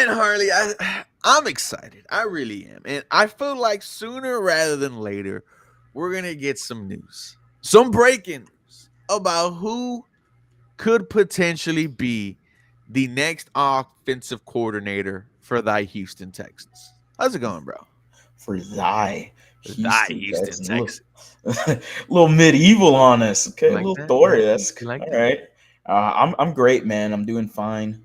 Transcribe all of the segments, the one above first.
Man, Harley, I'm excited. I really am. And I feel like sooner rather than later, we're going to get some news. Some breaking news about who could potentially be the next offensive coordinator for thy Houston Texans. How's it going, bro? For thy Thy Houston Houston Texans. A Texans. little medieval on us. You Okay, a like little that? Thor esque. You like All that? right. I'm great, man. I'm doing fine.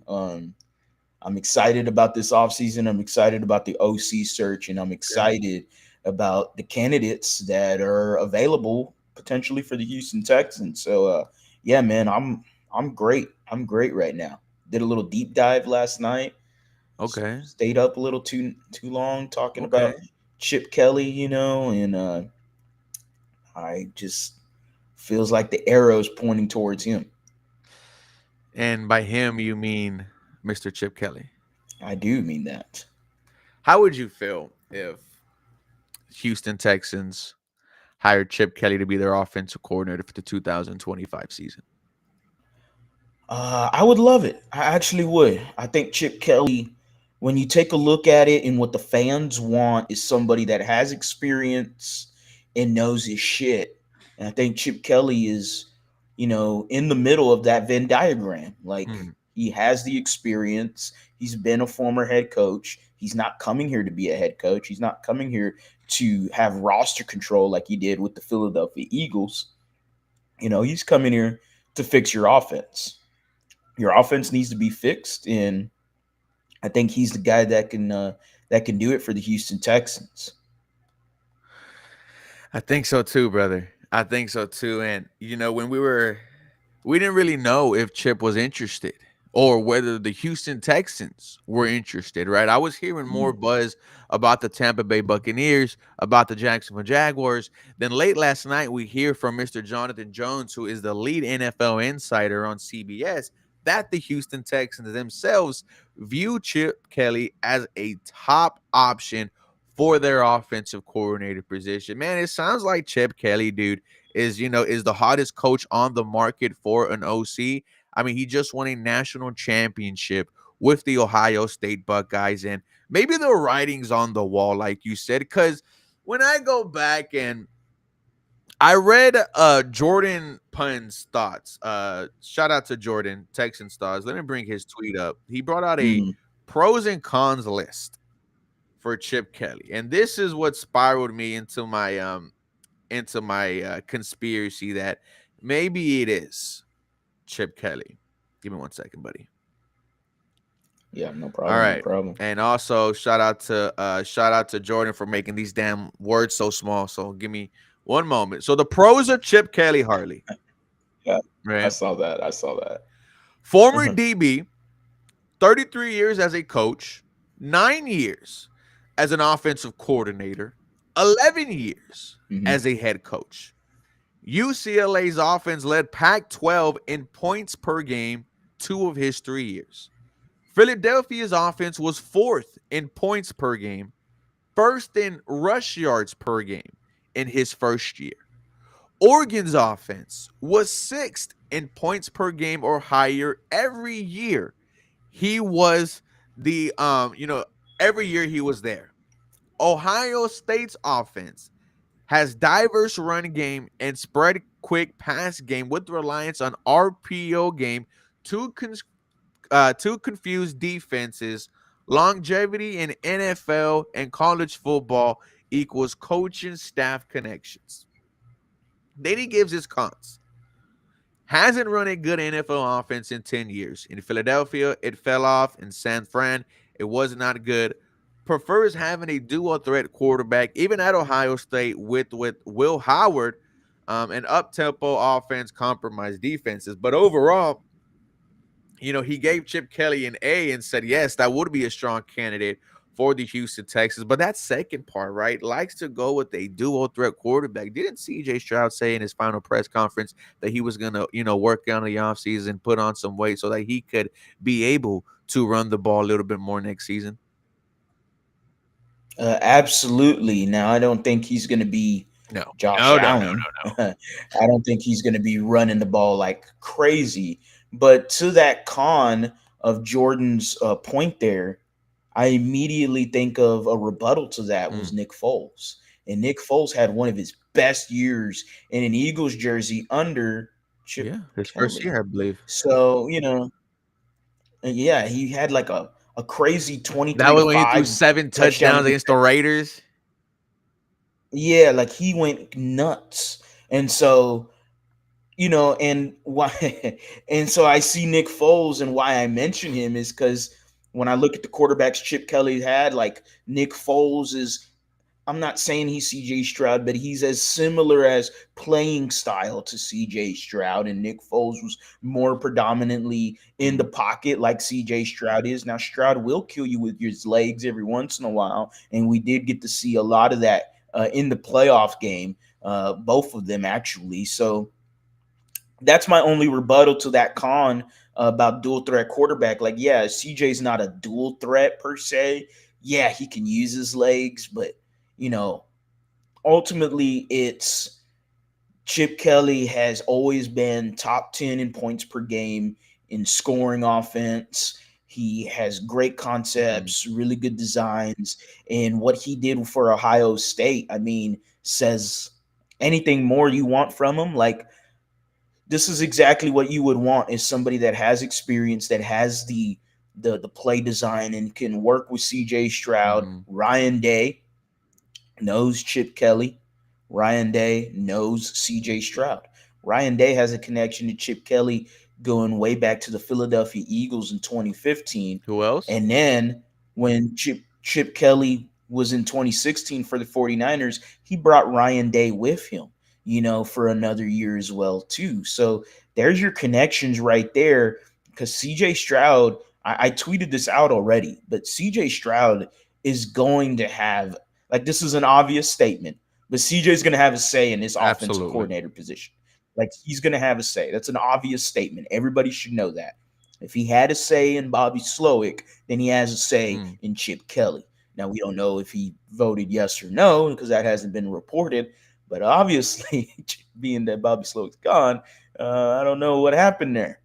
I'm excited about this offseason. I'm excited about the OC search, and I'm Okay. excited about the candidates that are available potentially for the Houston Texans. So yeah, man, I'm great. I'm great right now. Did a little deep dive last night. Okay. Stayed up a little too long talking Okay. about Chip Kelly, and I just feels like the arrow's pointing towards him. And by him, you mean Mr. Chip Kelly. I do mean that. How would you feel if Houston Texans hired Chip Kelly to be their offensive coordinator for the 2025 season? I would love it. I actually would. I think Chip Kelly, when you take a look at it and what the fans want, is somebody that has experience and knows his shit. And I think Chip Kelly is, in the middle of that Venn diagram. Like, Hmm. he has the experience. He's been a former head coach. He's not coming here to be a head coach. He's not coming here to have roster control like he did with the Philadelphia Eagles. He's coming here to fix your offense. Your offense needs to be fixed, and I think he's the guy that can do it for the Houston Texans. I think so too, brother. I think so too. And when we didn't really know if Chip was interested or whether the Houston Texans were interested, right? I was hearing more Mm. buzz about the Tampa Bay Buccaneers, about the Jacksonville Jaguars. Then late last night, we hear from Mr. Jonathan Jones, who is the lead NFL insider on CBS, that the Houston Texans themselves view Chip Kelly as a top option for their offensive coordinator position. Man, it sounds like Chip Kelly, dude, is the hottest coach on the market for an OC. I mean, he just won a national championship with the Ohio State Buckeyes, and maybe the writing's on the wall, like you said, because when I go back and I read Jordan Punn's thoughts. Shout out to Jordan, Texan Stars. Let me bring his tweet up. He brought out a Mm. pros and cons list for Chip Kelly. And this is what spiraled me into my conspiracy that maybe it is Chip Kelly. Give me 1 second, buddy. Yeah, no All problem, no right. problem. And also shout out to Jordan for making these damn words so small. So give me one moment. So the pros of Chip Kelly, Harley, Yeah, I right? saw that. I saw that. Former Uh-huh. DB, 33 years as a coach, 9 years as an offensive coordinator, 11 years Hmm. as a head coach. UCLA's offense led Pac 12 in points per game 2 of his 3 years. Philadelphia's offense was fourth in points per game, first in rush yards per game in his first year. Oregon's offense was sixth in points per game or higher every year. He was every year he was there. Ohio State's offense has diverse run game and spread quick pass game with reliance on RPO game to to confuse defenses. Longevity in NFL and college football equals coaching staff connections. Then he gives his cons. Hasn't run a good NFL offense in 10 years. In Philadelphia, it fell off. In San Fran, it was not good. Prefers having a dual threat quarterback, even at Ohio State with Will Howard, an up tempo offense, compromised defenses. But overall, he gave Chip Kelly an A and said, yes, that would be a strong candidate for the Houston Texans. But that second part, right, likes to go with a dual threat quarterback. Didn't CJ Stroud say in his final press conference that he was going to, work on the offseason, put on some weight so that he could be able to run the ball a little bit more next season? Absolutely. Now, I don't think he's going to be No, Josh no, no, no, no, Allen. no. I don't think he's going to be running the ball like crazy. But to that con of Jordan's point there, I immediately think of a rebuttal to that was Mm, Nick Foles. And Nick Foles had one of his best years in an Eagles jersey under Chip yeah, his first Kelly. year, I believe. So, yeah, he had like a crazy That 23 to was when he threw 5 7 touchdown. touchdowns against the Raiders. Yeah, like he went nuts. And so, and why and so I see Nick Foles, and why I mention him is because when I look at the quarterbacks Chip Kelly had, like Nick Foles is, I'm not saying he's CJ Stroud, but he's as similar as playing style to CJ Stroud. And Nick Foles was more predominantly in the Mm, pocket like CJ Stroud is. Now, Stroud will kill you with his legs every once in a while. And we did get to see a lot of that in the playoff game, both of them actually. So that's my only rebuttal to that con about dual threat quarterback. Like, yeah, CJ's not a dual threat per se. Yeah, he can use his legs, but you know, ultimately it's Chip Kelly has always been top 10 in points per game in scoring offense. He has great mm, concepts, really good designs, and what he did for Ohio State, I mean, says anything more you want from him. Like, this is exactly what you would want, is somebody that has experience, that has the play design, and can work with CJ Stroud. mm. Ryan Day knows Chip Kelly. Ryan Day knows CJ Stroud. Ryan Day has a connection to Chip Kelly going way back to the Philadelphia Eagles in 2015. Who else? And then when Chip Kelly was in 2016 for the 49ers, he brought Ryan Day with him, for another year as well too. So there's your connections right there. Because CJ Stroud, I tweeted this out already, but CJ Stroud is going to have, like, this is an obvious statement, but CJ's going to have a say in this offensive Absolutely. coordinator position. Like, he's going to have a say. That's an obvious statement. Everybody should know that. If he had a say in Bobby Slowik, then he has a say Mm. in Chip Kelly. Now, we don't know if he voted yes or no because that hasn't been reported. But obviously, being that Bobby Slowik's gone, I don't know what happened there.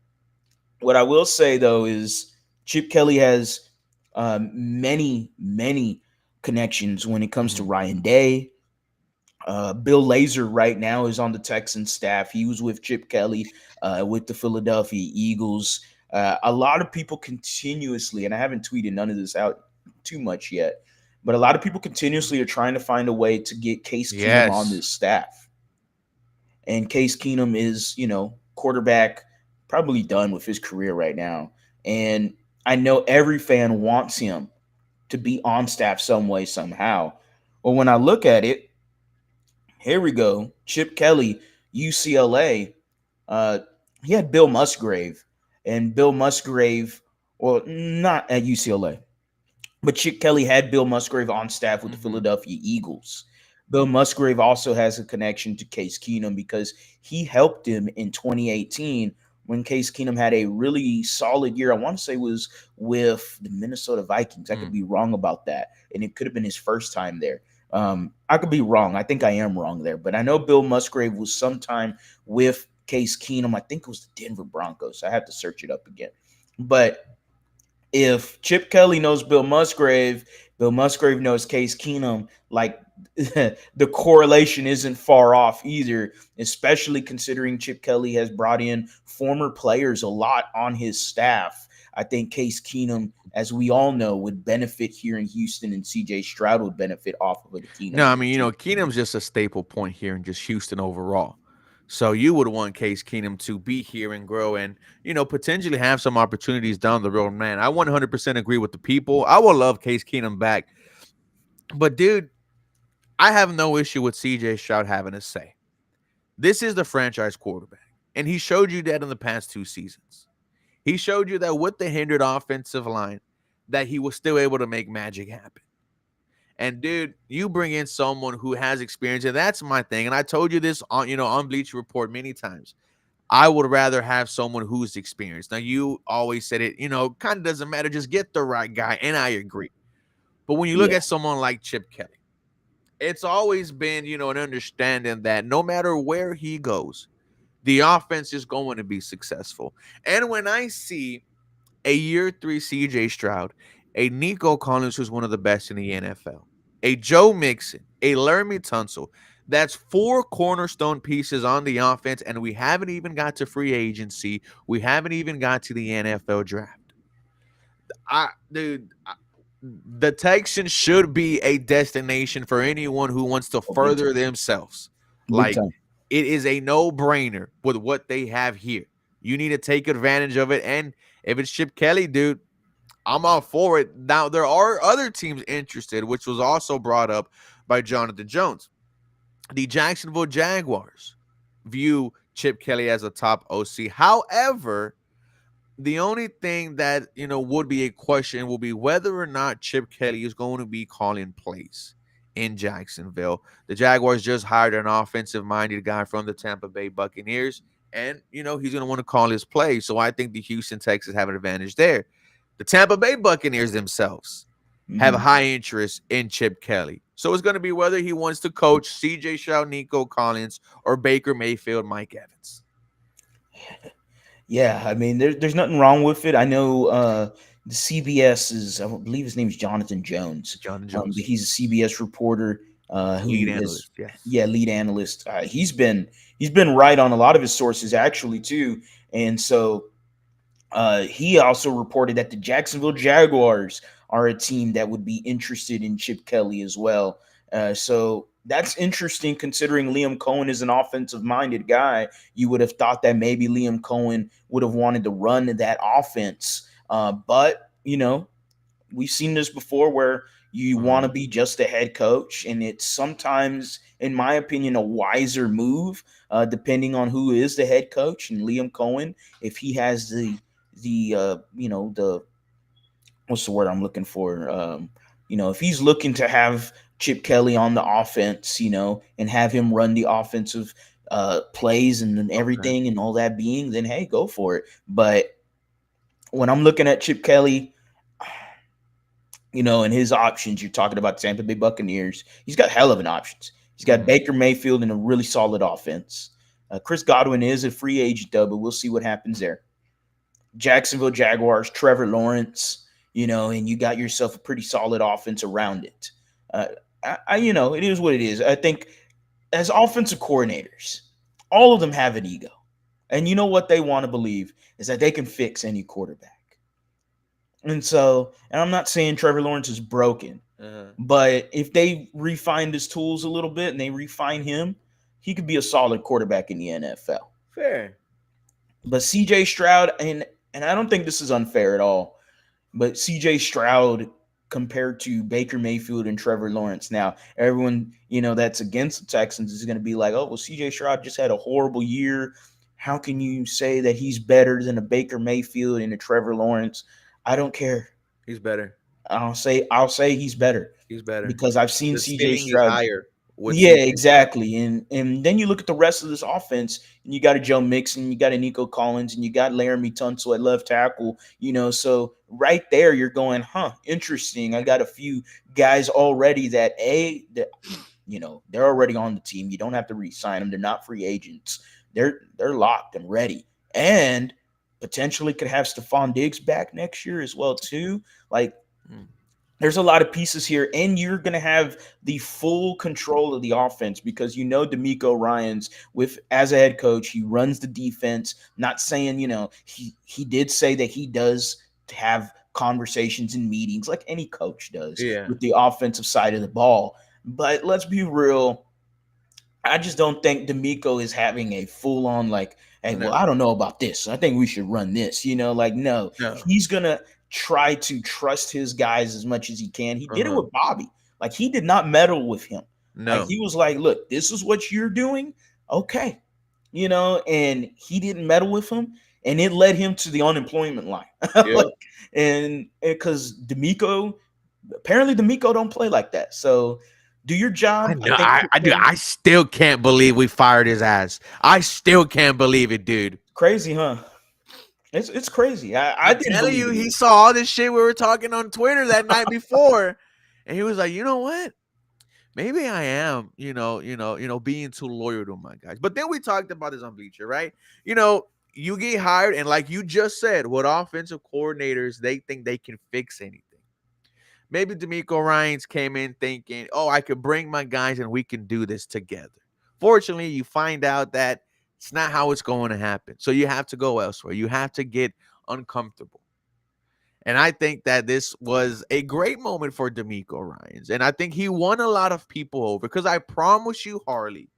What I will say though is Chip Kelly has many, many connections when it comes to Mhm. Ryan Day. Bill Lazor right now is on the Texans staff. He was with Chip Kelly with the Philadelphia Eagles. A lot of people continuously, and I haven't tweeted none of this out too much yet, but a lot of people continuously are trying to find a way to get Case Keenum on Yes. this staff. And Case Keenum is, quarterback, probably done with his career right now. And I know every fan wants him to be on staff some way, somehow. Well, when I look at it, here we go. Chip Kelly, UCLA. Uh, he had Bill Musgrave, and Bill Musgrave, well, not at UCLA, but Chip Kelly had Bill Musgrave on staff with the Mhm. Philadelphia Eagles. Bill Musgrave also has a connection to Case Keenum because he helped him in 2018 when Case Keenum had a really solid year. I want to say was with the Minnesota Vikings. I could Mm. be wrong about that, and it could have been his first time there. I could be wrong. I think I am wrong there, but I know Bill Musgrave was sometime with Case Keenum. I think it was the Denver Broncos. I have to search it up again, but if Chip Kelly knows Bill Musgrave knows Case Keenum, like the correlation isn't far off either, especially considering Chip Kelly has brought in former players a lot on his staff. I think Case Keenum, as we all know, would benefit here in Houston, and CJ Stroud would benefit off of a No, Keenum I here mean, too. Keenum's just a staple point here in just Houston overall. So you would want Case Keenum to be here and grow and, potentially have some opportunities down the road. Man, I 100% agree with the people. I would love Case Keenum back. But, dude, I have no issue with CJ Stroud having a say. This is the franchise quarterback. And he showed you that in the past 2 seasons. He showed you that with the hindered offensive line, that he was still able to make magic happen. And dude, you bring in someone who has experience, and that's my thing. And I told you this on, on Bleacher Report many times. I would rather have someone who's experienced. Now, you always said it, kind of doesn't matter, just get the right guy, and I agree. But when you look Yeah, at someone like Chip Kelly, it's always been, an understanding that no matter where he goes, the offense is going to be successful. And when I see a year 3 CJ Stroud a Nico Collins, who's one of the best in the NFL, a Joe Mixon, a Laramie Tunsil. That's four cornerstone pieces on the offense, and we haven't even got to free agency. We haven't even got to the NFL draft. Dude, the Texans should be a destination for anyone who wants to Oh, big further time. themselves. Big Like, time. it is a no-brainer with what they have here. You need to take advantage of it. And if it's Chip Kelly, dude, I'm all for it. Now, there are other teams interested, which was also brought up by Jonathan Jones. The Jacksonville Jaguars view Chip Kelly as a top OC. However, the only thing that would be a question will be whether or not Chip Kelly is going to be calling plays in Jacksonville. The Jaguars just hired an offensive-minded guy from the Tampa Bay Buccaneers, and he's going to want to call his plays. So I think the Houston Texans have an advantage there. The Tampa Bay Buccaneers themselves have a Hmm. high interest in Chip Kelly. So it's going to be whether he wants to coach CJ Stroud, Nico Collins, or Baker Mayfield, Mike Evans. Yeah, I mean, there's nothing wrong with it. I know the CBS is, I believe his name is Jonathan Jones. Jonathan But Jones, he's a CBS reporter lead who is, analyst. Yes. yeah, lead analyst. He's been right on a lot of his sources actually too, and so he also reported that the Jacksonville Jaguars are a team that would be interested in Chip Kelly as well. So that's interesting considering Liam Cohen is an offensive minded guy. You would have thought that maybe Liam Cohen would have wanted to run that offense. But, we've seen this before where you want to Mhm. be just a head coach, and it's sometimes, in my opinion, a wiser move, depending on who is the head coach. And Liam Cohen, if he has the what's the word I'm looking for? If he's looking to have Chip Kelly on the offense, and have him run the offensive plays and then Okay. everything and all that being, then hey, go for it. But when I'm looking at Chip Kelly, and his options, you're talking about Tampa Bay Buccaneers. He's got hell of an options. He's got Mhm. Baker Mayfield and a really solid offense. Chris Godwin is a free agent, though, but we'll see what happens there. Jacksonville Jaguars, Trevor Lawrence, and you got yourself a pretty solid offense around it. Uh, it is what it is. I think as offensive coordinators, all of them have an ego. And you know what they want to believe is that they can fix any quarterback. And I'm not saying Trevor Lawrence is broken, Uh-huh. but if they refine his tools a little bit and they refine him, he could be a solid quarterback in the NFL. Fair. But CJ Stroud, and I don't think this is unfair at all, but CJ Stroud compared to Baker Mayfield and Trevor Lawrence. Now, everyone, that's against the Texans is going to be like, oh, well, CJ Stroud just had a horrible year. How can you say that he's better than a Baker Mayfield and a Trevor Lawrence? I don't care. He's better. I'll say he's better He's better. because I've seen The CJ ceiling is Stroud. higher with Yeah, CJ Stroud. exactly. And then you look at the rest of this offense, and you got a Joe Mixon, you got a Nico Collins, and you got Laramie Tunsil at left tackle. So right there, you're going, huh, interesting. I got a few guys already that they're already on the team. You don't have to re-sign them. They're not free agents. They're locked and ready, and potentially could have Stephon Diggs back next year as well too. Like, Mm. there's a lot of pieces here, and you're going to have the full control of the offense because D'Amico Ryans with as a head coach, he runs the defense. Not saying he did say that he does have conversations and meetings like any coach does Yeah. with the offensive side of the ball. But let's be real, I just don't think D'Amico is having a full on like, hey, well, No. I don't know about this. I think we should run this. Like, no, No. he's gonna try to trust his guys as much as he can. He did it Uh-huh. with Bobby. Like, he did not meddle with him. Like, No. he was like, look, this is what you're doing. Okay. And he didn't meddle with him. And it led him to the unemployment line. Yep. Like, and because D'Amico, apparently D'Amico don't play like that. So do your I job. I know. think I do. I still can't believe we fired his ass. I still can't believe it, dude. crazy, huh? It's crazy. I I'm didn't telling believe you, it he either. saw all this shit we were talking on Twitter that night before, and he was like, "You know what? Maybe I am, being too loyal to my guys." But then we talked about this on Bleacher, right? You get hired, and like you just said, what offensive coordinators they think they can fix anything. Maybe D'Amico Ryans came in thinking, "Oh, I could bring my guys and we can do this together." Fortunately, you find out that it's not how it's going to happen. So you have to go elsewhere. You have to get uncomfortable. And I think that this was a great moment for D'Amico Ryans. And I think he won a lot of people over because I promise you, Harley,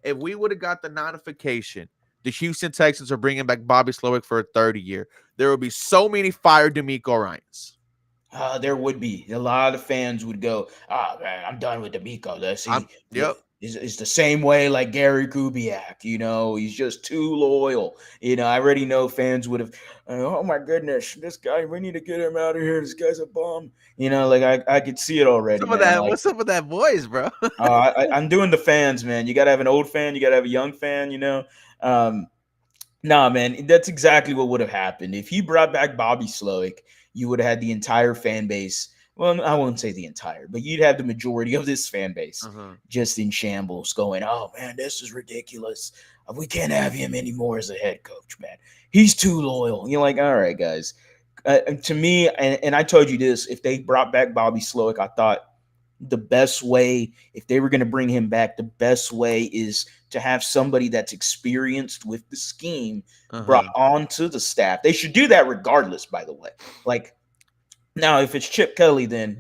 if we would have got the notification the Houston Texans are bringing back Bobby Slowik for a third year, there would be so many fired D'Amico Ryans. There would be a lot of fans would go, "Ah, man, I'm done with D'Amico. Let's I'm see, yep. it's the same way like Gary Kubiak. He's just too loyal. I already know fans would have. Oh my goodness, this guy, we need to get him out of here. This guy's a bum. Like I could see it already, Some of man. that. Like What's up with that voice, bro? I'm doing the fans, man. You got to have an old fan. You got to have a young fan. Um, Nah, man, that's exactly what would have happened. If he brought back Bobby Slowik, you would have had the entire fan base. Well, I won't say the entire, but you'd have the majority of this fan base Uh-huh. just in shambles going, "Oh, man, this is ridiculous. We can't have him anymore as a head coach, man. He's too loyal." You're like, all right, guys. To me, and I told you this, if they brought back Bobby Slowik, I thought the best way, if they were going to bring him back, the best way is to have somebody that's experienced with the scheme brought Uh-huh. onto the staff. They should do that regardless, by the way. Like, now, if it's Chip Kelly, then,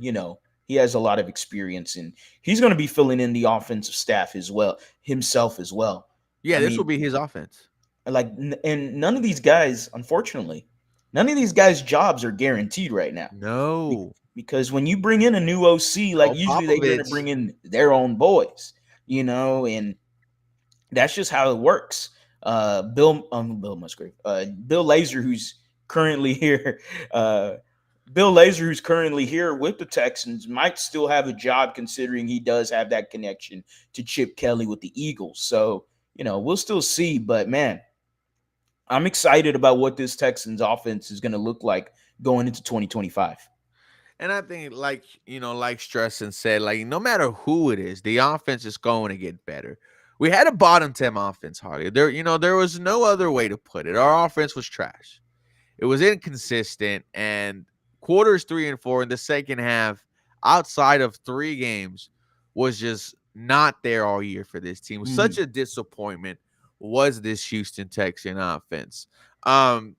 he has a lot of experience and he's going to be filling in the offensive staff as well, himself as well. Yeah, I this will mean, be his offense. like, and none of these guys, unfortunately, none of these guys' jobs are guaranteed right now. No. Because when you bring in a new OC, like Oh, usually they're going to Popovich. bring in their own boys, and that's just how it works. Bill Musgrave, Bill Lazor, who's currently here, Bill Lazor, who's currently here with the Texans, might still have a job considering he does have that connection to Chip Kelly with the Eagles. So we'll still see. But man, I'm excited about what this Texans offense is going to look like going into 2025. And I think, like Stresson said, like no matter who it is, the offense is going to get better. We had a bottom 10 offense, Harley. There was no other way to put it. Our offense was trash. It was inconsistent, and quarters 3 and 4 in the second half, outside of 3 games, was just not there all year for this team. Such Mhm. a disappointment was this Houston Texan offense. Um,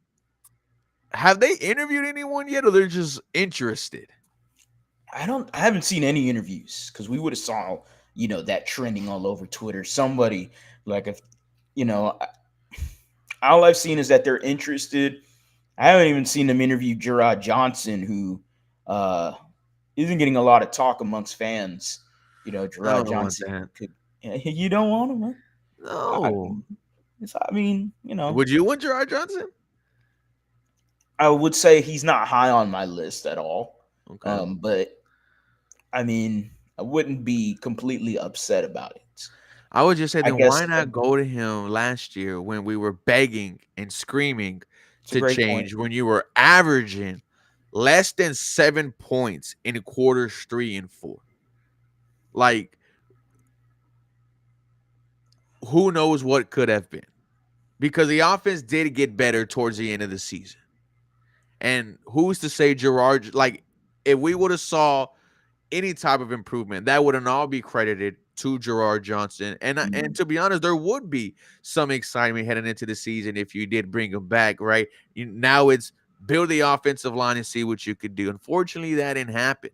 have they interviewed anyone yet, or they're just interested? I haven't seen any interviews because we would have saw that trending all over Twitter. Somebody, like, if you know all I've seen is that they're interested. I haven't even seen them interview Gerard Johnson, who uh isn't getting a lot of talk amongst fans. I Gerard don't want Johnson that. could. You don't want him, huh? I, No. I mean, Would you want Gerard Johnson? I would say he's not high on my list at all. Okay. But I mean, I wouldn't be completely upset about it. I would just say, I then guess why not go to him last year when we were begging and screaming it's a to great point. change, when you were averaging less than 7 points in quarters 3 and 4? Like, who knows what could have been? Because the offense did get better towards the end of the season. And who's to say Gerard, like, if we would have saw any type of improvement, that wouldn't all be credited to Gerard Johnson. And Mhm. to be honest, there would be some excitement heading into the season if you did bring him back, right? Now it's build the offensive line and see what you could do. Unfortunately, that didn't happen.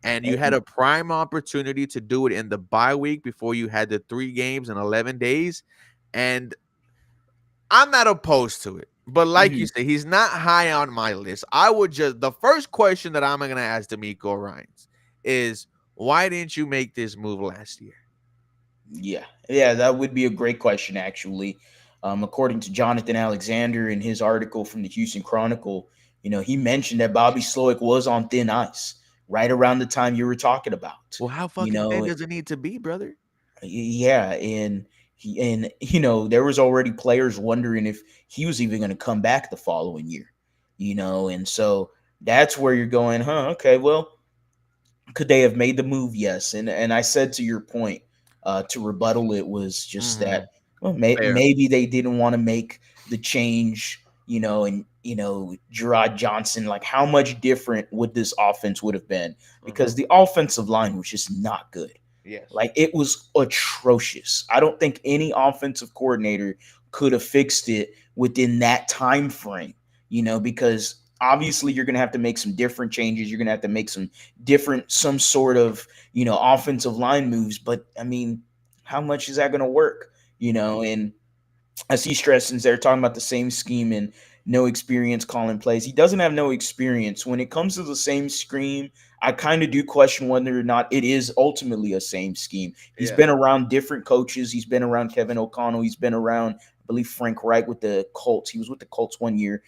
And you had And a prime opportunity to do it in the bye week before you had the 3 games in 11 days. And I'm not opposed to it. But like you mhm. said, he's not high on my list. The first question that I'm going to ask D'Amico Ryans is, why didn't you make this move last year? Yeah, that would be a great question, actually. According to Jonathan Alexander in his article from the Houston Chronicle, he mentioned that Bobby Slowick was on thin ice right around the time you were talking about. Well, how You fucking thin know, does it need to be, brother? yeah, and there was already players wondering if he was even going to come back the following year. And so that's where you're going, huh? Okay, well, could they have made the move? Yes. And I said to your point, to rebuttal it was just Mm-hmm. that, well, Fair. maybe they didn't want to make the change, and Gerard Johnson, like how much different would this offense would have been? Uh-huh. Because the offensive line was just not good. Yes. Like it was atrocious. I don't think any offensive coordinator could have fixed it within that time frame, because obviously you're going to have to make some different changes. You're going to have to make some sort of, offensive line moves. But I mean, how much is that going to work? And as he stresses, they're talking about the same scheme and no experience calling plays. He doesn't have no experience. When it comes to the same scheme, I kind of do question whether or not it is ultimately a same scheme. He's Yeah. been around different coaches. He's been around Kevin O'Connell. He's been around, I believe, Frank Reich with the Colts. He was with the Colts one year.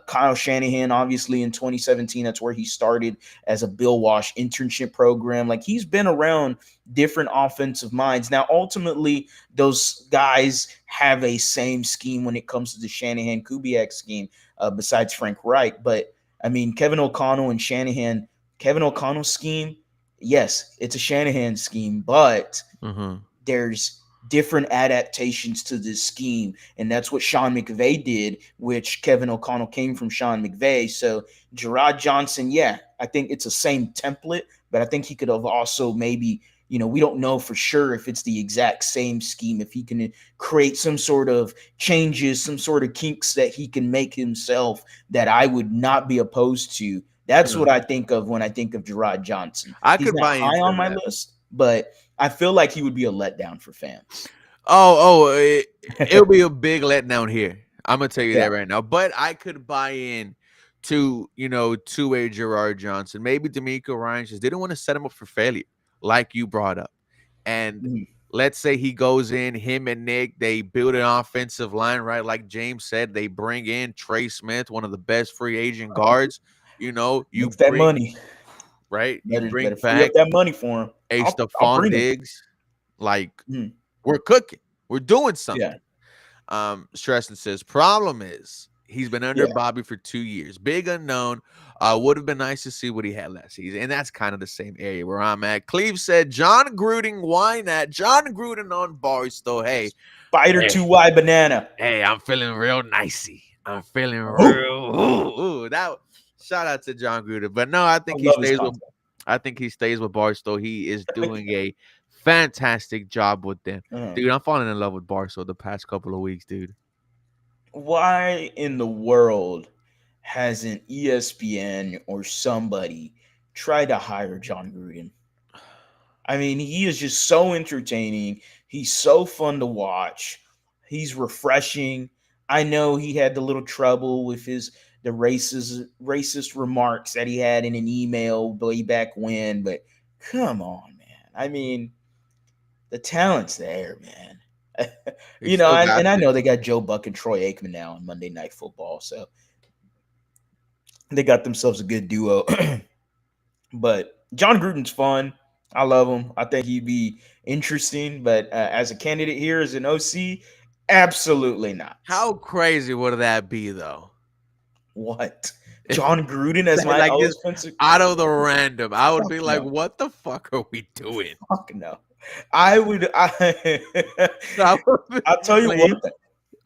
Kyle Shanahan, obviously, in 2017, that's where he started as a Bill Walsh internship program. Like he's been around different offensive minds. Now, ultimately, those guys have a same scheme when it comes to the Shanahan Kubiak scheme, besides Frank Reich. But I mean, Kevin O'Connell and Shanahan, Kevin O'Connell's scheme, yes, it's a Shanahan scheme, but Uh-huh. there's different adaptations to this scheme. And that's what Sean McVay did, which Kevin O'Connell came from Sean McVay. So Gerard Johnson, yeah, I think it's the same template, but I think he could have also maybe, we don't know for sure if it's the exact same scheme, if he can create some sort of changes, some sort of kinks that he can make himself that I would not be opposed to. That's Yeah. what I think of when I think of Gerard Johnson. I He's could not buy high into on my that. list, but I feel like he would be a letdown for fans. It'll be a big letdown here. I'm gonna tell you Yeah. that right now. But I could buy in to a Gerard Johnson. Maybe D'Amico Ryan just didn't want to set him up for failure, like you brought up. And Mhm. let's say he goes in, him and Nick, they build an offensive line, right? Like James said, they bring in Trey Smith, one of the best free agent guards. You Makes that bring money. right, you Better bring free up back that money for him. a I'll Stephon bring him. Diggs, like Mhm. we're cooking. We're doing Yeah. something. Streston says, problem is he's been under Yeah. Bobby for 2 years. Big unknown. Would have been nice to see what he had last season. And that's kind of the same area where I'm at. Cleve said, John Gruden, why not? John Gruden on Barstow. Hey, Spider hey, 2Y banana. hey, I'm feeling real nicey. I'm feeling Oh, real. That shout out to John Gruden. But no, I love his content. I think he stays with Barstow. He is doing a fantastic job with them. Uh, Dude, I'm falling in love with Barstow the past couple of weeks, dude. why in the world hasn't ESPN or somebody tried to hire John Gruden? I mean, he is just so entertaining. He's so fun to watch. He's refreshing. I know he had the little trouble with the racist remarks that he had in an email way back when, but come on, man. I mean, the talent's there, man. He still got and I it. know they got Joe Buck and Troy Aikman now on Monday Night Football, so they got themselves a good duo. But John Gruden's fun. I love him. I think he'd be interesting. But as a candidate here as an OC, absolutely not. How crazy would that be, though? What? If John Gruden as my like just offensive? out of the random, I would Fuck be like, no. "What the fuck are we doing?" Fuck no. I would. That would I'll tell be you like, one thing.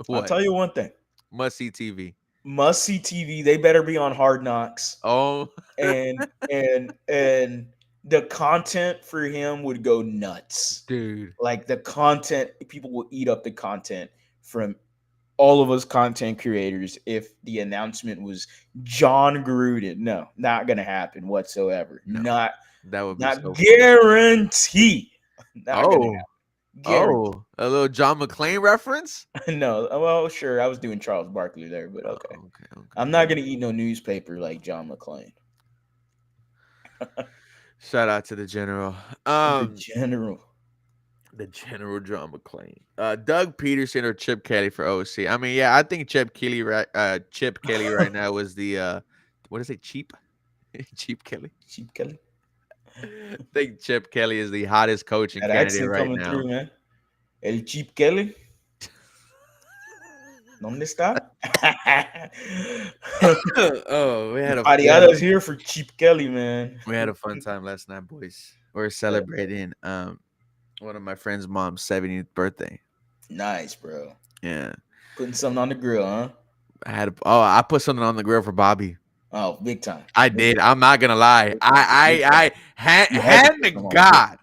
I'll what tell you one thing. must see TV? Must see TV. They better be on Hard Knocks, Oh, and the content for him would go nuts. dude, Like the content, people will eat up the content from all of us content creators if the announcement was John Gruden. No, not gonna happen whatsoever. no, Not that would be not so funny. guarantee. Not gonna Oh, happen. Guarantee. a little John McClane reference. No. Well, sure. I was doing Charles Barkley there, but Oh, okay. okay, I'm okay. not gonna eat no newspaper like John McClane. Shout out to the general. The Um, general. the general John McClane. Doug Peterson or Chip Kelly for OC. I mean, yeah, I think Chip Kelly right now is the what is it? Cheap, Cheap Kelly. Cheap Kelly. I think Chip Kelly is the hottest coaching That candidate accent right coming through, now. man. El Cheap Kelly. ¿Dónde está? Oh, Ariada's here for Cheap Kelly, man. we had a fun time last night, boys. We're Yeah. celebrating one of my friend's mom's 70th birthday. Nice, bro. Yeah. Putting something on the grill, huh? I put something on the grill for Bobby. Oh, big time. I did. I'm not gonna lie. Big time. Big time. You had to Hand put to some on the grill. God,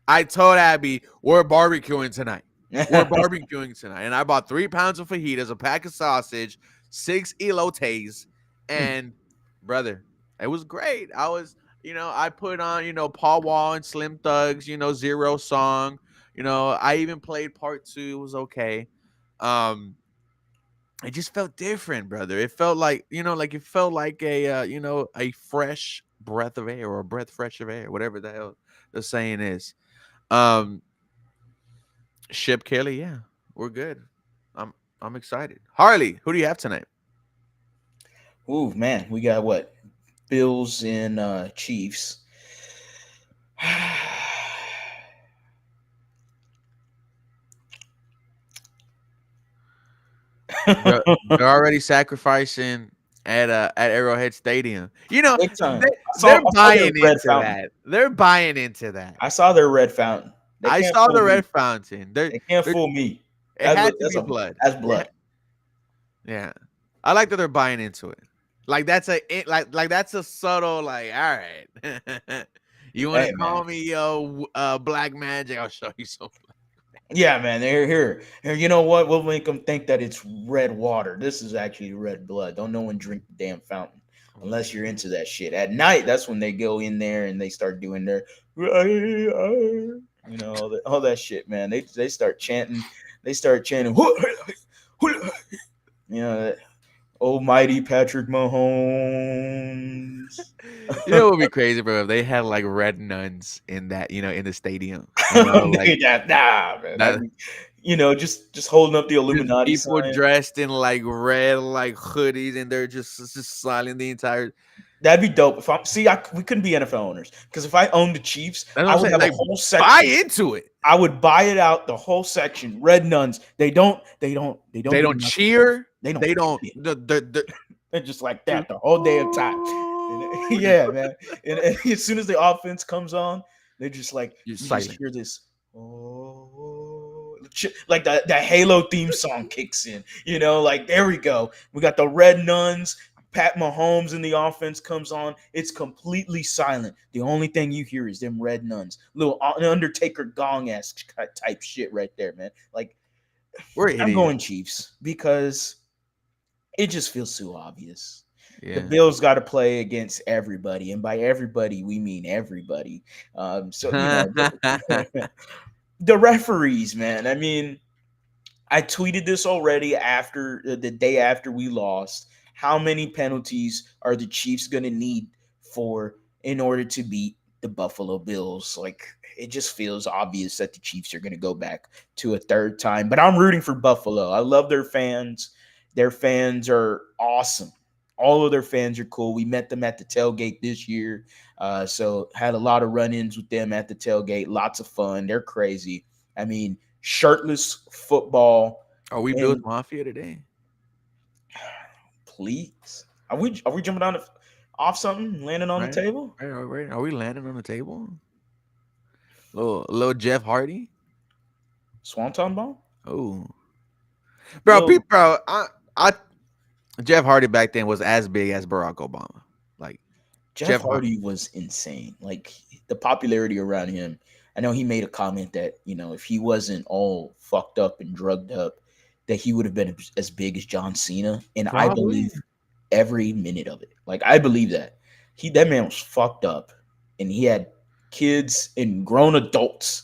I told Abby we're barbecuing tonight. We're barbecuing tonight, and I bought 3 pounds of fajitas, a pack of sausage, 6 elotes, and brother, it was great. I put on, Paul Wall and Slim Thugs, Zero Song. I even played part two. It was okay. Um, it just felt different, brother. It felt like, it felt like a fresh breath of air, or a breath fresh of air, whatever the hell the saying is. Um, Ship Kelly, yeah, we're good. I'm I'm excited. Harley, who do you have tonight? Ooh, man, we got what? Bills and Chiefs. They're already sacrificing at Arrowhead Stadium. Big time. They're I saw their buying red into fountain. that. They're buying into that. I saw their red fountain. They I can't saw fool the me. red fountain. They can't They're fool me. It had to be blood. That's blood. Yeah. I like that they're buying into it. Like that's a subtle, like, all right. You want to Hey, call man. me black magic? I'll show you some. Yeah, man. They're here. Here, you know what? We'll make them think that it's red water. This is actually red blood. Don't no one drink the damn fountain unless you're into that shit. At night, that's when they go in there and they start doing their, all that shit, man. They start chanting. They start chanting. That almighty Patrick Mahomes. What would be crazy, bro? If they had like red nuns in that, in the stadium. Like Nah, man. that. Just holding up the Just Illuminati people sign. dressed in like red, like hoodies, and they're just silent the entire. That'd be dope. If we couldn't be NFL owners because if I owned the Chiefs, That's what I I'm would saying. have a Like, whole buy section. into it. I would buy it out, the whole section. Red nuns. They don't. They don't. They don't They do don't nothing. cheer. They don't They do don't. shit. The They're just like that the whole damn time. Yeah, man. And as soon as the offense comes on, they're just like You're you just silent. hear this. Oh, like the Halo theme song kicks in. Like there we go. We got the red nuns. Pat Mahomes in the offense comes on. It's completely silent. The only thing you hear is them red nuns. Little Undertaker gong esque type shit right there, man. Like We're I'm idiots. going Chiefs because it just feels so obvious. The Yeah. Bills got to play against everybody, and by everybody we mean everybody. So the referees, man. I mean, I tweeted this already after the day after we lost. How many penalties are the Chiefs going to need for in order to beat the Buffalo Bills? Like it just feels obvious that the Chiefs are going to go back to a third time. But I'm rooting for Buffalo. I love their fans. Their fans are awesome. All of their fans are cool. We met them at the tailgate this year. So had a lot of run-ins with them at the tailgate. Lots of fun. They're crazy. I mean, shirtless football. Are we Bills And Mafia today? please, are we jumping on off something, landing on the Right? table? Right. Are we landing on the table? Little Jeff Hardy. Swanton bomb? Oh, bro, Little bro. I Jeff Hardy back then was as big as Barack Obama. Like Jeff Jeff Hardy. Hardy was insane. Like the popularity around him. I know he made a comment that if he wasn't all fucked up and drugged up, that he would have been as big as John Cena, and I Probably. believe every minute of it. Like I believe that man was fucked up, and he had kids and grown adults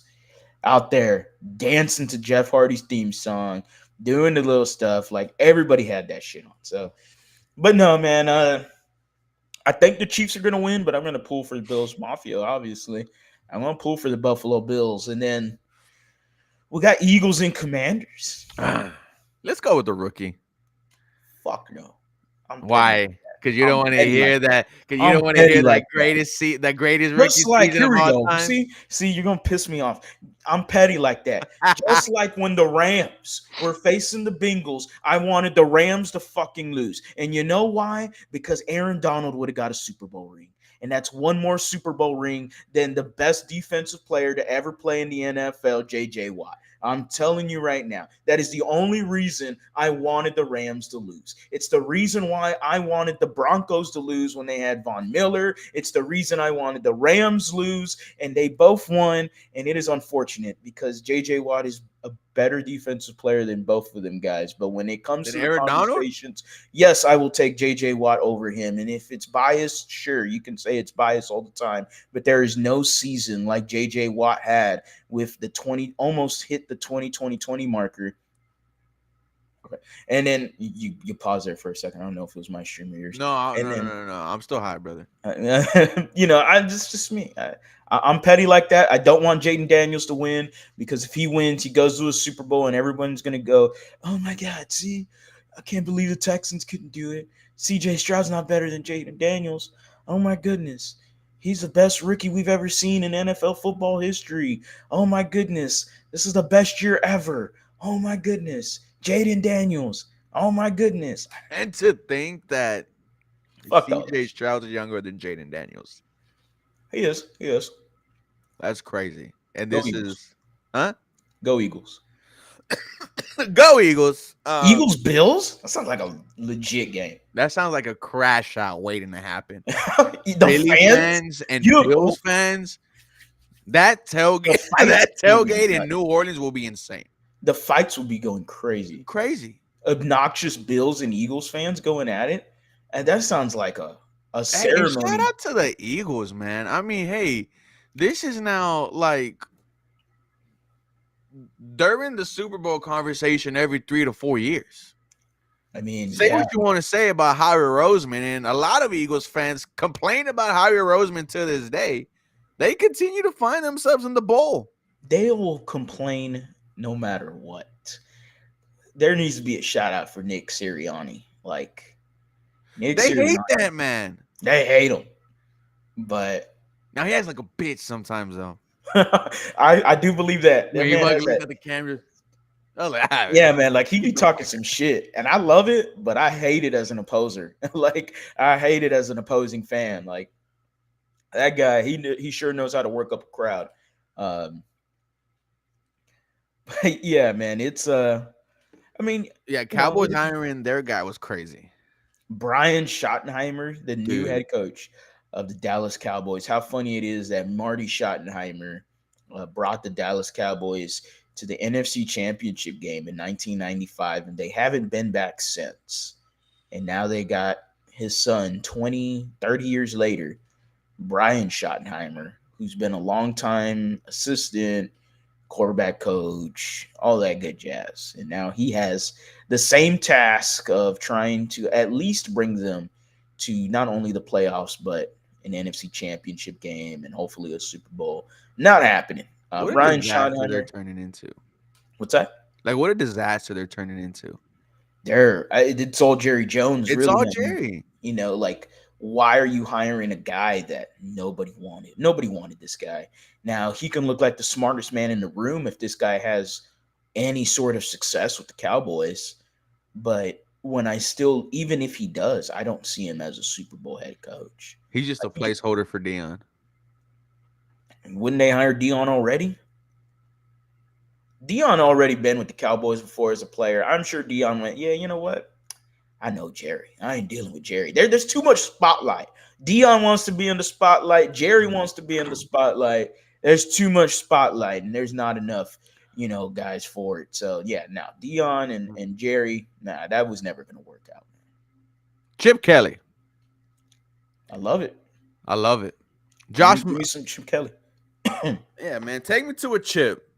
out there dancing to Jeff Hardy's theme song, doing the little stuff. Like everybody had that shit on. So, but no, man. I think the Chiefs are gonna win, but I'm gonna pull for the Bills Mafia. Obviously, I'm gonna pull for the Buffalo Bills, and then we got Eagles and Commanders. Let's go with the rookie. Fuck no. I'm petty. Why? Because you I'm don't want to petty like hear that. Because you I'm don't want to petty hear like that that. that greatest rookie Just like season here of we all go. time. See, you're gonna piss me off. I'm petty like that. Just like when the Rams were facing the Bengals, I wanted the Rams to fucking lose. And you know why? Because Aaron Donald would have got a Super Bowl ring. And that's one more Super Bowl ring than the best defensive player to ever play in the NFL, JJ Watt. I'm telling you right now, that is the only reason I wanted the Rams to lose. It's the reason why I wanted the Broncos to lose when they had Von Miller. It's the reason I wanted the Rams lose, and they both won. And it is unfortunate because J.J. Watt is a better defensive player than both of them guys. But when it comes Then to the Aaron Donald? conversations, yes, I will take J.J. Watt over him. And if it's biased, sure, you can say it's biased all the time. But there is no season like J.J. Watt had with the 20, almost hit the 20 marker. Okay. And then you pause there for a second. I don't know if it was my stream or yours. No, And no, no, then no, no. I'm still high, brother. I'm just me. I'm petty like that. I don't want Jaden Daniels to win because if he wins, he goes to a Super Bowl and everyone's gonna go, "Oh my God, see, I can't believe the Texans couldn't do it. C.J. Stroud's not better than Jaden Daniels. Oh my goodness, he's the best rookie we've ever seen in NFL football history. Oh my goodness, this is the best year ever. Oh my goodness, Jaden Daniels. Oh my goodness, And to think that fuck all CJ this. Stroud is younger than Jaden Daniels. He is. He is. That's crazy. And Go this Eagles. is, huh? Go Eagles. Go Eagles. Eagles Bills? That sounds like a legit game. That sounds like a crash out waiting to happen. The Philly fans, fans and you Bills fans, that the tailgate, fights that will be tailgate in nuts. New Orleans will be insane. The fights will be going crazy. Crazy. Obnoxious Bills and Eagles fans going at it, and that sounds like a Hey, and shout ceremony. out to the Eagles, man. I mean, hey, this is now like during the Super Bowl conversation every 3 to 4 years. I mean, Say yeah, what you want to say about Howie Roseman, and a lot of Eagles fans complain about Howie Roseman to this day. They continue to find themselves in the bowl. they will complain no matter what. There needs to be a shout out for Nick Sirianni. Like Nick They hate Sirianni, that man. they hate him, but Now he acts like a bitch sometimes though. I do believe that When that he man like has look that. at the camera, I was like, all right. Yeah, man, like he be talking some shit, and I love it, but I hate it as an opposer. Like I hate it as an opposing fan. Like that guy, he sure knows how to work up a crowd. Um, but yeah, man, it's I mean, Yeah, you know, Cowboys hiring their guy was crazy, Brian Schottenheimer, the new dude. head coach of the Dallas Cowboys. How funny it is that Marty Schottenheimer brought the Dallas Cowboys to the NFC Championship game in 1995, and they haven't been back since. And now they got his son 20, 30 years later, Brian Schottenheimer, who's been a longtime assistant, quarterback coach, all that good jazz. And now he has the same task of trying to at least bring them to not only the playoffs, but an NFC championship game and hopefully a Super Bowl. Not happening. What a Brian disaster they're Schottenheimer, turning into. what's that? Like what a disaster they're turning into. It's all Jerry Jones, It's really. all I mean, Jerry. like, why are you hiring a guy that nobody wanted? Nobody wanted this guy. Now, he can look like the smartest man in the room if this guy has any sort of success with the Cowboys. But when I still, even if he does, I don't see him as a Super Bowl head coach. He's just I a think, placeholder for Dion. wouldn't they hire Dion already? Dion already been with the Cowboys before as a player. I'm sure Dion went, yeah, you know what? I know Jerry. I ain't dealing with Jerry. There's too much spotlight. Dion wants to be in the spotlight. Jerry wants to be in the spotlight. There's too much spotlight, and there's not enough, guys for it. So yeah, now Dion and Jerry, nah, that was never gonna work out. Chip Kelly. I love it. I love it. Give Josh, me some Chip Kelly. yeah, man, take me to a chip.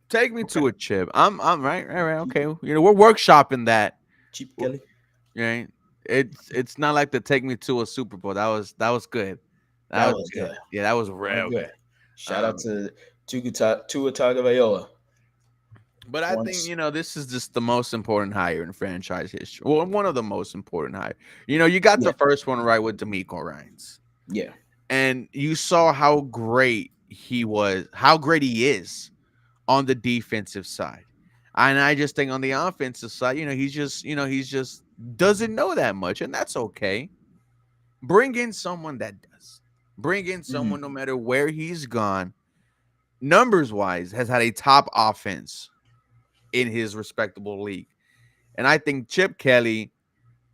Take me Okay, to a chip. I'm right. Okay, we're workshopping that. Chip Kelly. Right? It's not like to take me to a Super Bowl. That was good. That That was was good. good. Yeah, that was That was real good. good. Shout out Um, to Tua Tagovailoa. but I think Once, this is just the most important hire in franchise history. Well, one of the most important hire. You got yeah, the first one right with D'Amico Ryans, yeah. and you saw how great he was, how great he is on the defensive side. And I just think on the offensive side, he's just doesn't know that much, and that's okay. Bring in someone that does. Bring in Mhm. someone no matter where he's gone. numbers wise, has had a top offense in his respectable league. And I think Chip Kelly,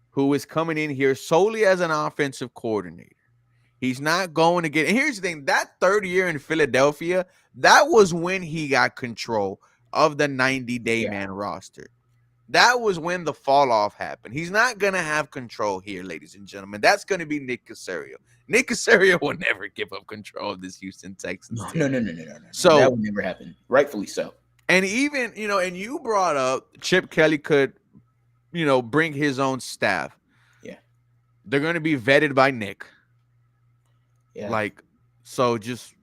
who is coming in here solely as an offensive coordinator, he's not going to get. And here's the thing: that third year in Philadelphia, that was when he got control of the 90-day Yeah. man roster. That was when the fall off happened. He's not going to have control here, ladies and gentlemen. That's going to be Nick Caserio. Nick Caserio will never give up control of this Houston Texans No, team. no, no, no, no, no, no. That So, would never happen. Rightfully so. and even, and you brought up Chip Kelly could, bring his own staff. Yeah. They're going to be vetted by Nick. Yeah. Like, so just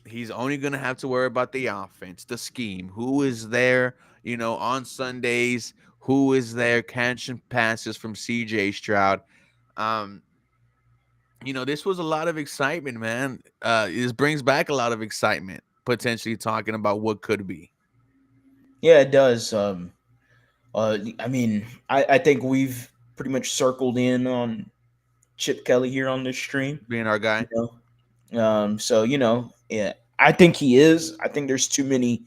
he's only going to have to worry about the offense, the scheme, who is there, on Sundays, who is there catching passes from CJ Stroud. Um, this was a lot of excitement, man. This brings back a lot of excitement, potentially talking about what could be Yeah, it does. I mean, I think we've pretty much circled in on Chip Kelly here on this stream. being our You guy. know, so yeah, I think he is. I think there's too many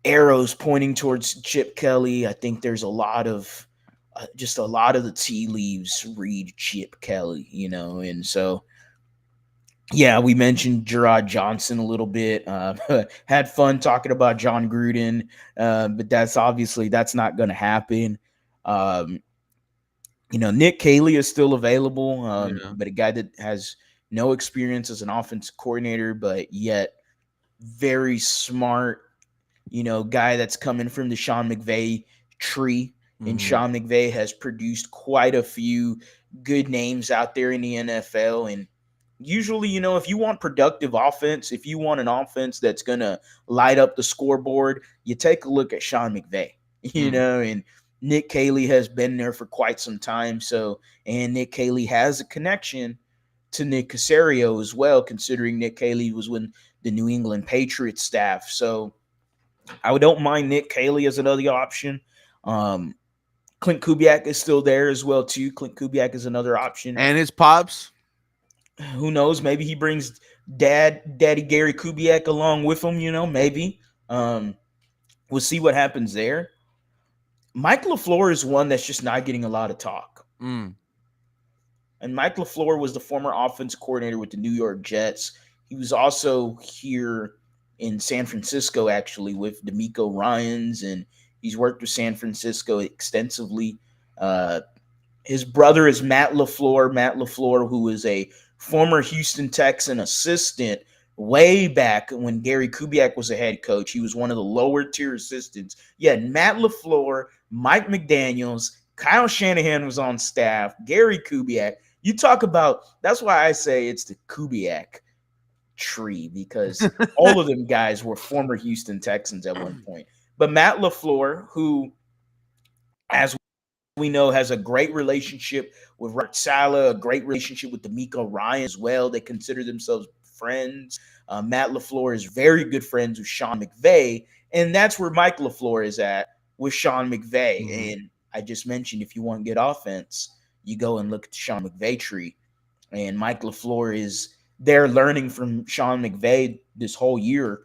arrows pointing towards Chip Kelly. I think there's a lot of just a lot of the tea leaves read Chip Kelly. And so yeah, we mentioned Gerard Johnson a little bit. Had fun talking about John Gruden, but that's not going to happen. Um, Nick Caley is still available, Yeah. but a guy that has no experience as an offensive coordinator, but yet very smart. Guy that's coming from the Sean McVay tree, and Mm-hmm. Sean McVay has produced quite a few good names out there in the NFL. And usually, if you want productive offense, if you want an offense that's gonna light up the scoreboard, you take a look at Sean McVay. And Nick Caley has been there for quite some time. So, and Nick Caley has a connection to Nick Caserio as well, considering Nick Caley was with the New England Patriots staff. So I don't mind Nick Caley as another option. Um, Clint Kubiak is still there as well too. Clint Kubiak is another option. And his pops. Who knows? Maybe he brings Daddy Gary Kubiak along with him. Maybe. We'll see what happens there. Mike LaFleur is one that's just not getting a lot of talk. Mm. And Mike LaFleur was the former offense coordinator with the New York Jets. He was also here in San Francisco, actually, with D'Amico Ryans, and he's worked with San Francisco extensively. His brother is Matt LaFleur. Matt LaFleur, who is a former Houston Texan assistant way back when Gary Kubiak was a head coach. He was one of the lower tier assistants. Yeah, Matt LaFleur, Mike McDaniels, Kyle Shanahan was on staff, Gary Kubiak. You talk about, that's why I say it's the Kubiak tree, because all of them guys were former Houston Texans at one point. But Matt LaFleur, who, as we know, has a great relationship with Robert Saleh, a great relationship with D'Amico Ryan as well. They consider themselves friends. Matt LaFleur is very good friends with Sean McVay, and that's where Mike LaFleur is at with Sean McVay. Mm-hmm. And I just mentioned, if you want good offense, you go and look at the Sean McVay tree. And Mike LaFleur is there learning from Sean McVay this whole year.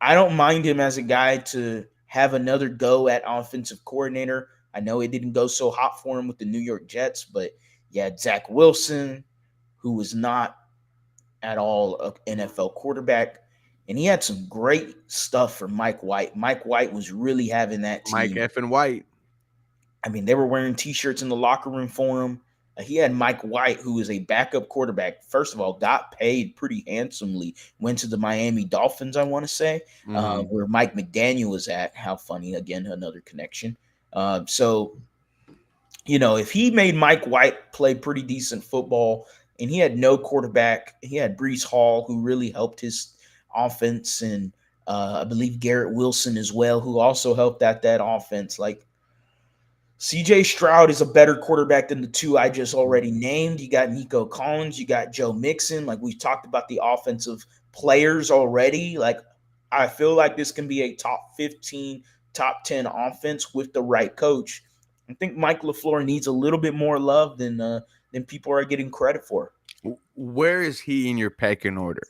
I don't mind him as a guy to have another go at offensive coordinator. I know it didn't go so hot for him with the New York Jets, but you had Zach Wilson, who was not at all an NFL quarterback. And he had some great stuff for Mike White. Mike White was really having that Mike team. F. and White. I mean, they were wearing T-shirts in the locker room for him. He had Mike White, who is a backup quarterback. First of all, got paid pretty handsomely. Went to the Miami Dolphins, I want to say, where Mike McDaniel was at. How funny. Again, another connection. So, if he made Mike White play pretty decent football, and he had no quarterback, he had Brees Hall, who really helped his offense, and I believe Garrett Wilson as well, who also helped out that offense. Like, CJ Stroud is a better quarterback than the two I just already named. You got Nico Collins, you got Joe Mixon. Like, we've talked about the offensive players already. Like, I feel like this can be a top 15, top 10 offense with the right coach. I think Mike LaFleur needs a little bit more love than people are getting credit for. Where is he in your pecking order?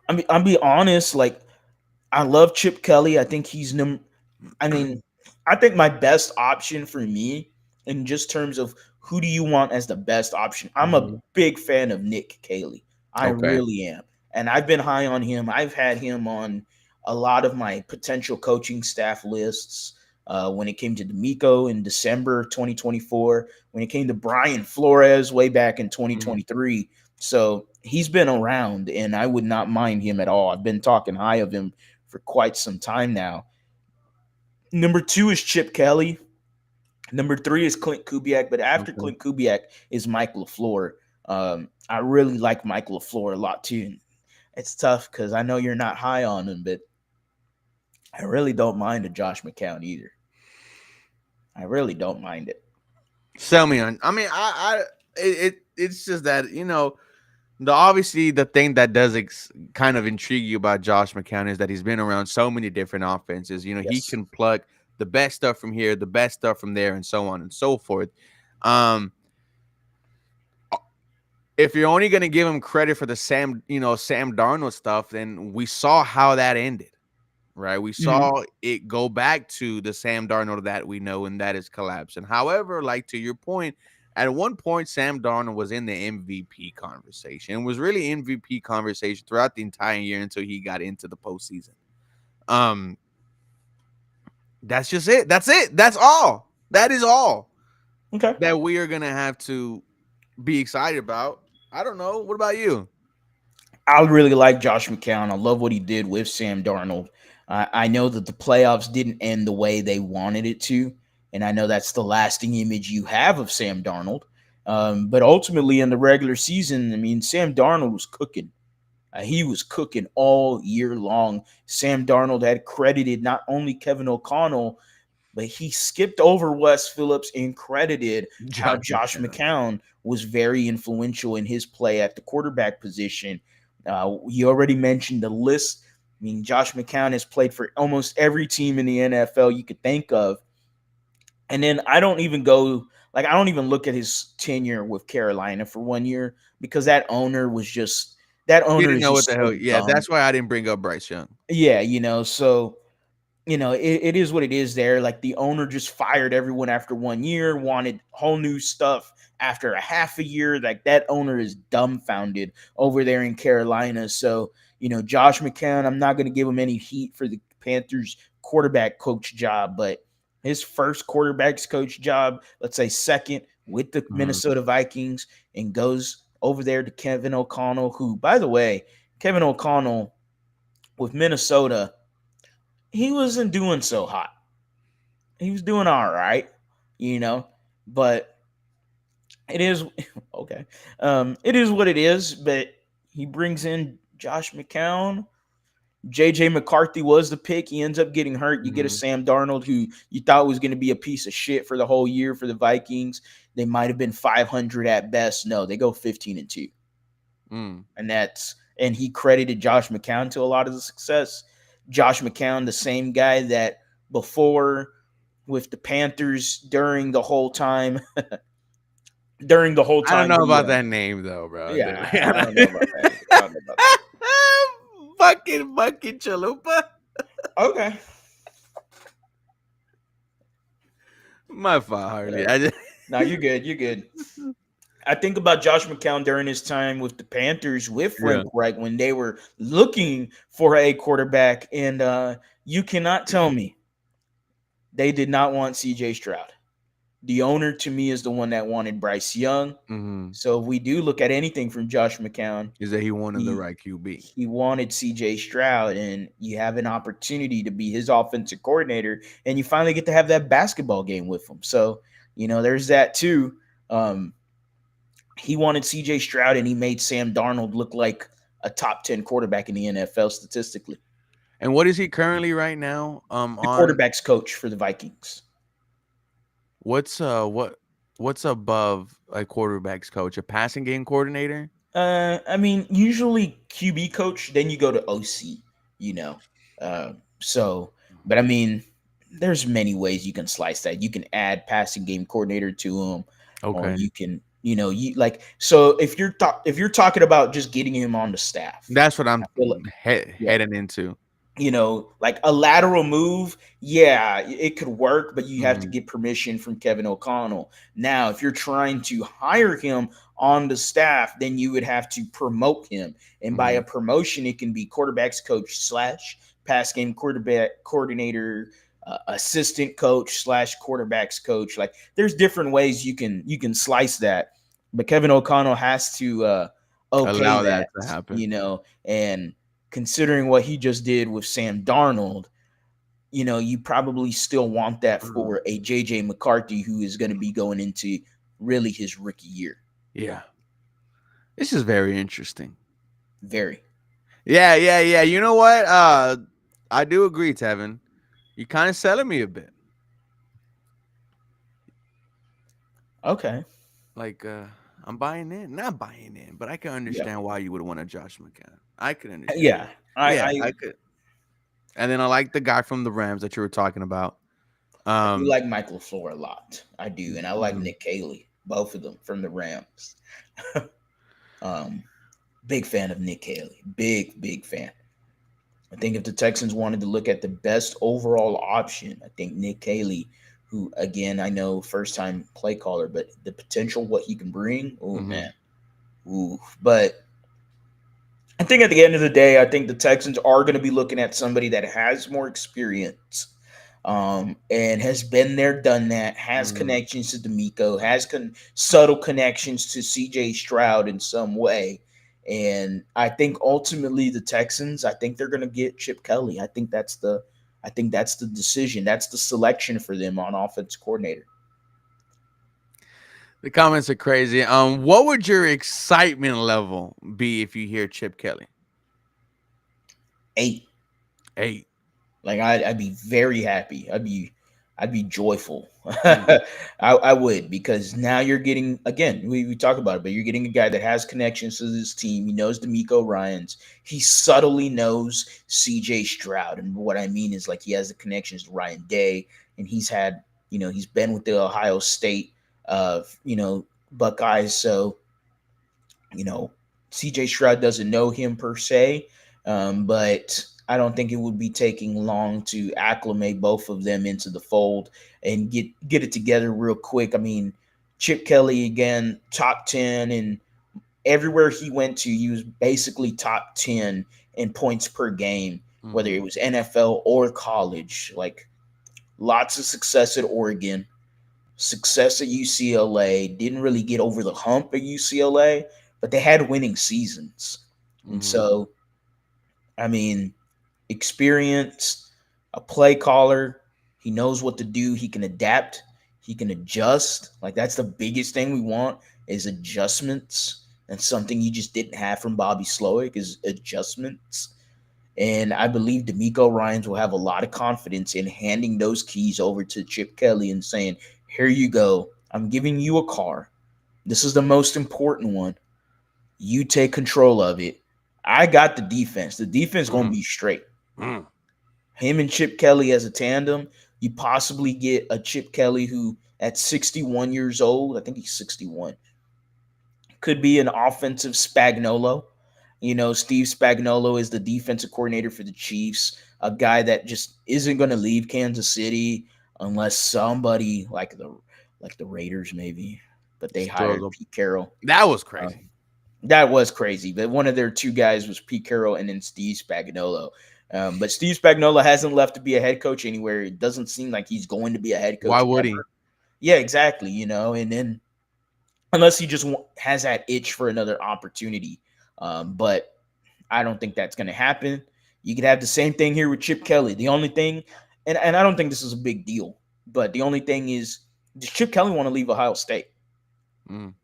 I'll be honest. Like, I love Chip Kelly. I think he's I mean, I think my best option for me, in just terms of who do you want as the best option, I'm a Mhm. big fan of Nick Caley. I Okay. really am. And I've been high on him. I've had him on a lot of my potential coaching staff lists. When it came to D'Amico in December 2024, when it came to Brian Flores way back in Mhm. 2023. So he's been around, and I would not mind him at all. I've been talking high of him for quite some time now. Number two is Chip Kelly. Number three is Clint Kubiak, but after Okay. Clint Kubiak is Mike LaFleur. I really like Mike LaFleur a lot too. It's tough because I know you're not high on him, but I really don't mind a Josh McCown either. I really don't mind it. Sell me on. I mean, it's just that the obviously the thing that does kind of intrigue you about Josh McCown is that he's been around so many different offenses. He Yes. can plug the best stuff from here, the best stuff from there, and so on and so forth. Um, if you're only going to give him credit for the Sam Darnold stuff, then we saw how that ended, right? We Mhm. saw it go back to the Sam Darnold that we know, and that is collapsing. However, like to your point, at one point, Sam Darnold was in the MVP conversation. It was really MVP conversation throughout the entire year until he got into the postseason. Um, that's just it. That's it. That's all. That is all Okay. that we are gonna have to be excited about. I don't know. What about you? I really like Josh McCown. I love what he did with Sam Darnold. I know that the playoffs didn't end the way they wanted it to, and I know that's the lasting image you have of Sam Darnold. But ultimately, in the regular season, I mean, Sam Darnold was cooking. He was cooking all year long. Sam Darnold had credited not only Kevin O'Connell, but he skipped over Wes Phillips and credited how Josh Josh McCown. McCown was very influential in his play at the quarterback position. You already mentioned the list. I mean, Josh McCown has played for almost every team in the NFL you could think of. And then I don't even look at his tenure with Carolina for 1 year, because that He owner didn't is know what just the hell. so Yeah, dumb. that's why I didn't bring up Bryce Young. Yeah, so it is what it is there. Like, the owner just fired everyone after 1 year, wanted whole new stuff after a half a year. Like, that owner is dumbfounded over there in Carolina. So, Josh McCown, I'm not going to give him any heat for the Panthers quarterback coach job, but his first quarterbacks coach job, let's say second with the Mhm. Minnesota Vikings, and goes over there to Kevin O'Connell, who, by the way, Kevin O'Connell with Minnesota, he wasn't doing so hot. He was doing all right, you know, but it is okay. It is what it is. But he brings in Josh McCown. JJ McCarthy was the pick. He ends up getting hurt. You get a Mhm. Sam Darnold who you thought was going to be a piece of shit for the whole year for the Vikings. They might have been 500 at best. No, they go 15-2. Mm. And he credited Josh McCown to a lot of the success. Josh McCown, the same guy that before with the Panthers during the whole I don't time know he about that name though, bro. yeah, I don't know about that either. I don't know about that Fucking chalupa. either. Okay. My fault, Harley. Whatever. I just No, you're good. You're good. I think about Josh McCown during his time with the Panthers with yeah. Frank Reich when they were looking for a quarterback, and you cannot tell me they did not want CJ Stroud. The owner to me is the one that wanted Bryce Young. Mhm. So if we do look at anything from Josh McCown, Is that he wanted the he right QB? he wanted CJ Stroud, and you have an opportunity to be his offensive coordinator, and you finally get to have that basketball game with him. So, there's that too. Um, he wanted CJ Stroud, and he made Sam Darnold look like a top 10 quarterback in the NFL statistically. And what is he currently right now? The On quarterback's coach for the Vikings. what's what's above a quarterback's coach? A passing game coordinator? I mean, usually QB coach, then you go to OC, you know. So, but I mean, there's many ways you can slice that. You can add passing game coordinator to him, or Okay. You know, you like so if you're talking about just getting him on the staff, That's what I I'm feel like yeah, heading into. you know, like a lateral move, yeah, it could work, but you have to Mhm, get permission from Kevin O'Connell. Now, if you're trying to hire him on the staff, then you would have to promote him. And by a mhm. promotion, it can be quarterbacks coach slash pass game quarterback coordinator, assistant coach slash quarterbacks coach. Like there's different ways you can slice that. But Kevin O'Connell has to okay Allow that that, to happen. you know, and considering what he just did with Sam Darnold, you know, you probably still want that Mhm. for a JJ McCarthy who is going to be going into really his rookie year. Yeah. This is very interesting. Very. Yeah, yeah, yeah. You know what? I do agree, Tevin. You kind of selling me a bit. Okay. Like, I'm buying in. Not buying in, but I can Yeah. understand why you would want a Josh McCown. I could understand Yeah. that. Yeah, I I could. And then I like the guy from the Rams that you were talking about. I do Um, like Michael Floor a lot. I do. And I like mhm, Nick Caley, both of them from the Rams. um, big fan of Nick Caley. Big fan. I think if the Texans wanted to look at the best overall option, I think Nick Caley, who again I know first time play caller, but the potential what he can bring, oh mhm, man, ooh. But I think at the end of the day, I think the Texans are going to be looking at somebody that has more experience, and has been there, done that, has mhm. connections to D'Amico, has subtle connections to C.J. Stroud in some way. And I think ultimately the Texans, I think they're going to get Chip Kelly. I think that's the decision. That's the selection for them on offense coordinator. The comments are crazy. What would your excitement level be if you hear Chip Kelly? 8. 8. Like I'd be very happy. I'd be joyful. Mm, I would because now you're getting again. We talk about it, but you're getting a guy that has connections to this team. He knows D'Amico Ryan's. He subtly knows C.J. Stroud, and what I mean is like he has the connections to Ryan Day, and he's had he's been with the Ohio State Buckeyes. So you know, CJ Stroud doesn't know him per se, but I don't think it would be taking long to acclimate both of them into the fold and get it together real quick. I mean, Chip Kelly again, top 10, and everywhere he went to, he was basically top 10 in points per game, whether mhm, it was NFL or college. Like lots of success at Oregon, success at UCLA, didn't really get over the hump at UCLA, but they had winning seasons. And mhm. so, I mean, experience, a play caller, he knows what to do, he can adapt, he can adjust. Like that's the biggest thing we want is adjustments. And something you just didn't have from Bobby Slowik is adjustments. And I believe D'Amico Ryans will have a lot of confidence in handing those keys over to Chip Kelly and saying, here you go. I'm giving you a car. This is the most important one. You take control of it. I got the defense. The defense going to Mhm, be straight. mm. Him and Chip Kelly as a tandem. You possibly get a Chip Kelly who, at 61 years old, I think he's 61, could be an offensive Spagnolo. You know, Steve Spagnolo is the defensive coordinator for the Chiefs, a guy that just isn't going to leave Kansas City unless somebody like the Raiders maybe, but they Just throws hired up. Pete Carroll. That was Um, crazy. that was crazy, but one of their two guys was Pete Carroll and then Steve Spagnolo. But Steve Spagnolo hasn't left to be a head coach anywhere. It doesn't seem like he's going to be a head Why coach would ever. he? Yeah, exactly. You know, and then unless he just has that itch for another opportunity. But I don't think that's going to happen. You could have the same thing here with Chip Kelly. The only thing, and I don't think this is a big deal, but the only thing is, does Chip Kelly want to leave Ohio State? Mm,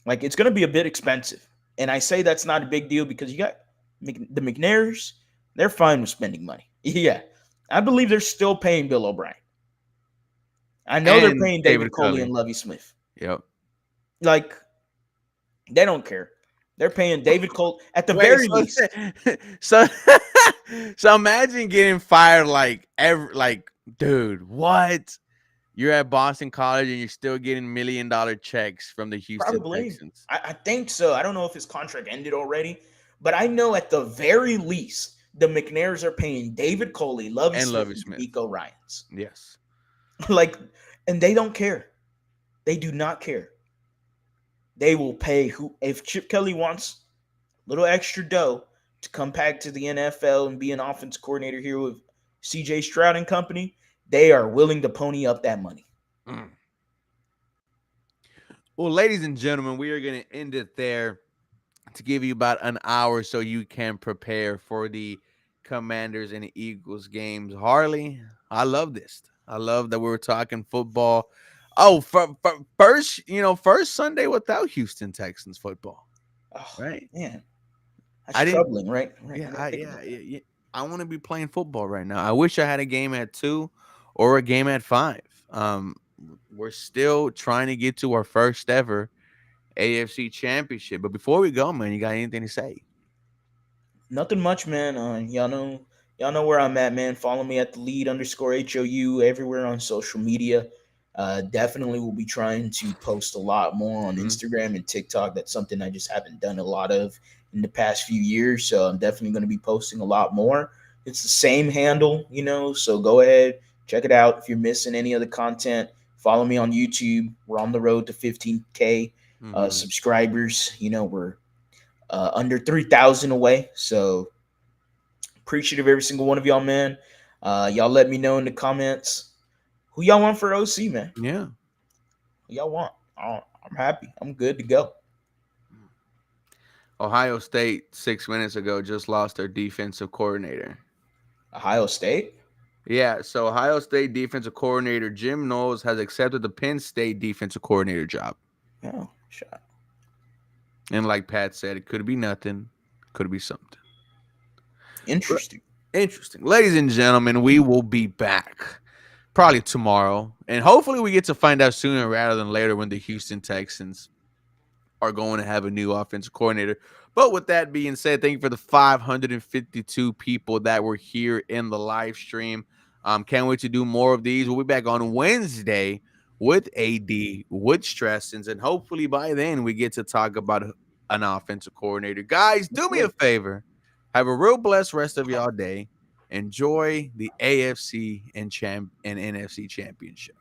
Like, it's going to be a bit expensive. And I say that's not a big deal because you got the McNairs, they're fine with spending money. Yeah. I believe they're still paying Bill O'Brien. I know they're and paying David David Coley and Culley. Lovey Smith. Yep. Like, they don't care. They're paying David Cole at the Wait, very least. so so imagine getting fired like dude, what? you're at Boston College and you're still getting $1 million checks from the Houston Probably. Texans I think so. I don't know if his contract ended already, but I know at the very least the McNairs are paying David Coley, Lovey and Smith, Lovie and Smith. D'Amico Ryans. Yes. Like, and they don't care. They do not care. They will pay who if Chip Kelly wants a little extra dough to come back to the NFL and be an offense coordinator here with CJ Stroud and company, they are willing to pony up that money. Mm. Well, ladies and gentlemen, we are going to end it there to give you about an hour so you can prepare for the Commanders and Eagles games. Harley, I love this. I love that we were talking football. Oh, first, first Sunday without Houston Texans football, Oh right? man, that's I didn't. troubling, right? Right. I Yeah, didn't think about that. yeah. I want to be playing football right now. I wish I had a game at 2 or a game at 5. Um, we're still trying to get to our first ever AFC Championship. But before we go, man, you got anything to say? Nothing much, man. Y'all know where I'm at, man. Follow me at the lead underscore HOU everywhere on social media. Definitely will be trying to post a lot more on Mhm. Instagram and TikTok. That's something I just haven't done a lot of in the past few years. So I'm definitely going to be posting a lot more. It's the same handle, so go ahead, check it out. If you're missing any of the content, follow me on YouTube. We're on the road to 15K Mhm. subscribers. We're under 3,000 away. So appreciative of every single one of y'all, man. Y'all let me know in the comments who y'all want for OC, man. Yeah. Who y'all want? I'm happy. I'm good to go. Ohio State 6 minutes ago just lost their defensive coordinator. Ohio State. Yeah, so Ohio State defensive coordinator Jim Knowles has accepted the Penn State defensive coordinator job. Oh, shot. And like Pat said, it could be nothing, could be something. Interesting. Interesting. Ladies and gentlemen, we will be back probably tomorrow. And hopefully we get to find out sooner rather than later when the Houston Texans are going to have a new offensive coordinator. But with that being said, thank you for the 552 people that were here in the live stream. Can't wait to do more of these. We'll be back on Wednesday with AD, with Stressens, and hopefully by then we get to talk about an offensive coordinator. Guys, do me a favor. Have a real blessed rest of y'all day. Enjoy the AFC and NFC championship.